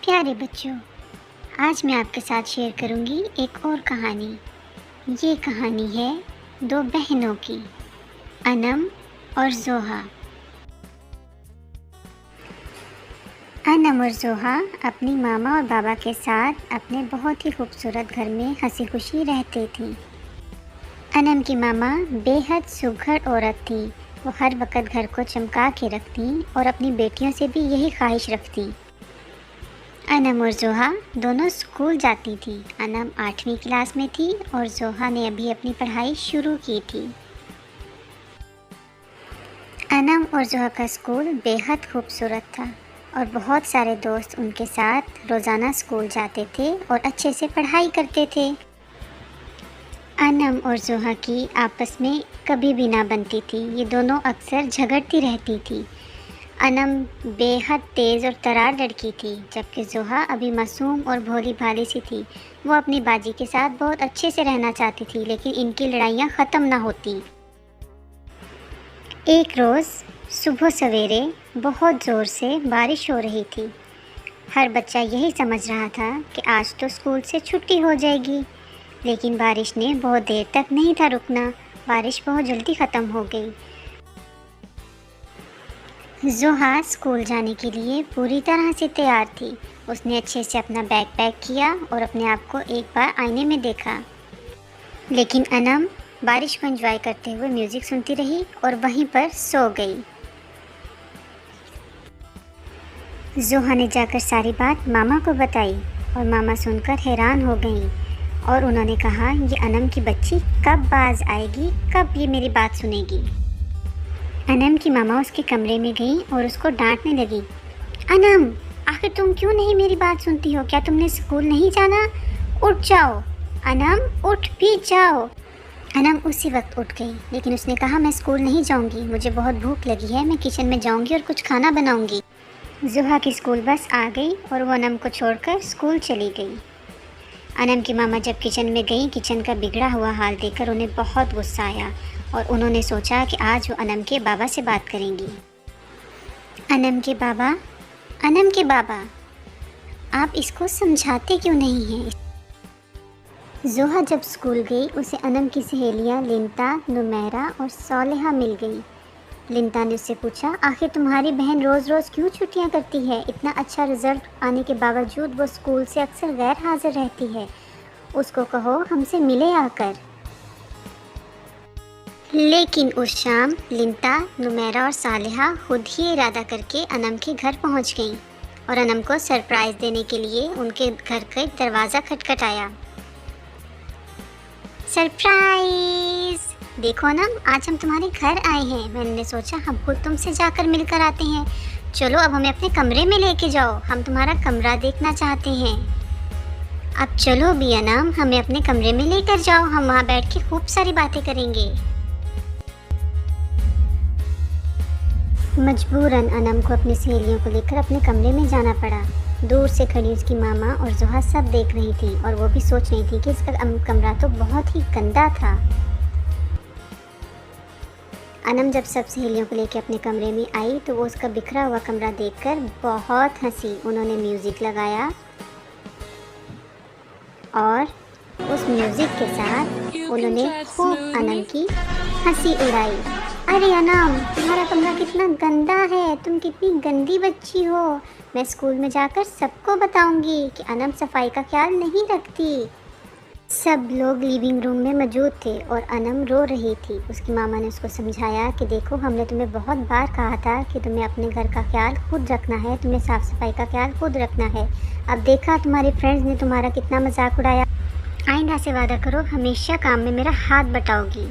प्यारे बच्चों, आज मैं आपके साथ शेयर करूंगी एक और कहानी। ये कहानी है दो बहनों की, अनम और जोहा। अनम और जोहा अपनी मामा और बाबा के साथ अपने बहुत ही खूबसूरत घर में हंसी खुशी रहते थे। अनम की मामा बेहद सुघड़ औरत थी। वो हर वक्त घर को चमका के रखती और अपनी बेटियों से भी यही ख्वाहिश रखती। अनम और जोहा दोनों स्कूल जाती थी। अनम 8वीं क्लास में थी और जोहा ने अभी अपनी पढ़ाई शुरू की थी। अनम और जोहा का स्कूल बेहद खूबसूरत था और बहुत सारे दोस्त उनके साथ रोज़ाना स्कूल जाते थे और अच्छे से पढ़ाई करते थे। अनम और जोहा की आपस में कभी भी ना बनती थी। ये दोनों अक्सर झगड़ती रहती थी। अनम बेहद तेज़ और तरार लड़की थी, जबकि जोहा अभी मासूम और भोली भाली सी थी। वो अपनी बाजी के साथ बहुत अच्छे से रहना चाहती थी, लेकिन इनकी लड़ाइयाँ ख़त्म ना होती। एक रोज़ सुबह सवेरे बहुत ज़ोर से बारिश हो रही थी। हर बच्चा यही समझ रहा था कि आज तो स्कूल से छुट्टी हो जाएगी, लेकिन बारिश ने बहुत देर तक नहीं था रुकना। बारिश बहुत जल्दी ख़त्म हो गई। जोहा स्कूल जाने के लिए पूरी तरह से तैयार थी। उसने अच्छे से अपना बैग पैक किया और अपने आप को एक बार आईने में देखा। लेकिन अनम बारिश को एंजॉय करते हुए म्यूज़िक सुनती रही और वहीं पर सो गई। जोहा ने जाकर सारी बात मामा को बताई और मामा सुनकर हैरान हो गईं और उन्होंने कहा, ये अनम की बच्ची कब बाज आएगी, कब ये मेरी बात सुनेगी। अनम की मामा उसके कमरे में गई और उसको डांटने लगी। अनम, आखिर तुम क्यों नहीं मेरी बात सुनती हो? क्या तुमने स्कूल नहीं जाना? उठ जाओ अनम, उठ भी जाओ। अनम उसी वक्त उठ गई, लेकिन उसने कहा, मैं स्कूल नहीं जाऊंगी, मुझे बहुत भूख लगी है, मैं किचन में जाऊंगी और कुछ खाना बनाऊंगी। जोहा की स्कूल बस आ गई और वो अनम को छोड़कर स्कूल चली गई। अनम की मामा जब किचन में गई, किचन का बिगड़ा हुआ हाल देखकर उन्हें बहुत गुस्सा आया और उन्होंने सोचा कि आज वो अनम के बाबा से बात करेंगी। अनम के बाबा, आप इसको समझाते क्यों नहीं हैं? जोहा जब स्कूल गई, उसे अनम की सहेलियां लिंता, नुमैरा और सोलेहा मिल गई। लिंता ने उससे पूछा, आखिर तुम्हारी बहन रोज़ रोज़ क्यों छुट्टियां करती है? इतना अच्छा रिज़ल्ट आने के बावजूद वो स्कूल से अक्सर गैर हाजिर रहती है। उसको कहो हमसे मिले आकर। लेकिन उस शाम लिंता, नुमैरा और सालेहा खुद ही इरादा करके अनम के घर पहुंच गईं और अनम को सरप्राइज़ देने के लिए उनके घर का दरवाज़ा खटखटाया। सरप्राइज़! देखो अनम, आज हम तुम्हारे घर आए हैं। मैंने सोचा हम खुद तुमसे जाकर मिलकर आते हैं। चलो अब हमें अपने कमरे में लेके जाओ, हम तुम्हारा कमरा देखना चाहते हैं। अब चलो भी अनम, हमें अपने कमरे में लेकर जाओ, हम वहाँ बैठ के खूब सारी बातें करेंगे। मजबूरन अनम को अपनी सहेलियों को लेकर अपने कमरे में जाना पड़ा। दूर से खड़ी उसकी मामा और जोहा सब देख रही थी और वो भी सोच रही थी कि इसका कमरा तो बहुत ही गंदा था। अनम जब सब सहेलियों को लेकर अपने कमरे में आई तो वो उसका बिखरा हुआ कमरा देखकर बहुत हंसी। उन्होंने म्यूज़िक लगाया और उस म्यूज़िक के साथ उन्होंने खूब अनम की हंसी उड़ाई। अरे अनम, तुम्हारा कमरा कितना गंदा है, तुम कितनी गंदी बच्ची हो। मैं स्कूल में जाकर सबको बताऊंगी कि अनम सफाई का ख्याल नहीं रखती। सब लोग लिविंग रूम में मौजूद थे और अनम रो रही थी। उसकी मामा ने उसको समझाया कि देखो, हमने तुम्हें बहुत बार कहा था कि तुम्हें अपने घर का ख्याल खुद रखना है, तुम्हें साफ़ सफाई का ख्याल खुद रखना है। अब देखा तुम्हारे फ्रेंड्स ने तुम्हारा कितना मजाक उड़ाया। आइंदा से वादा करो हमेशा काम में मेरा हाथ बटाओगी।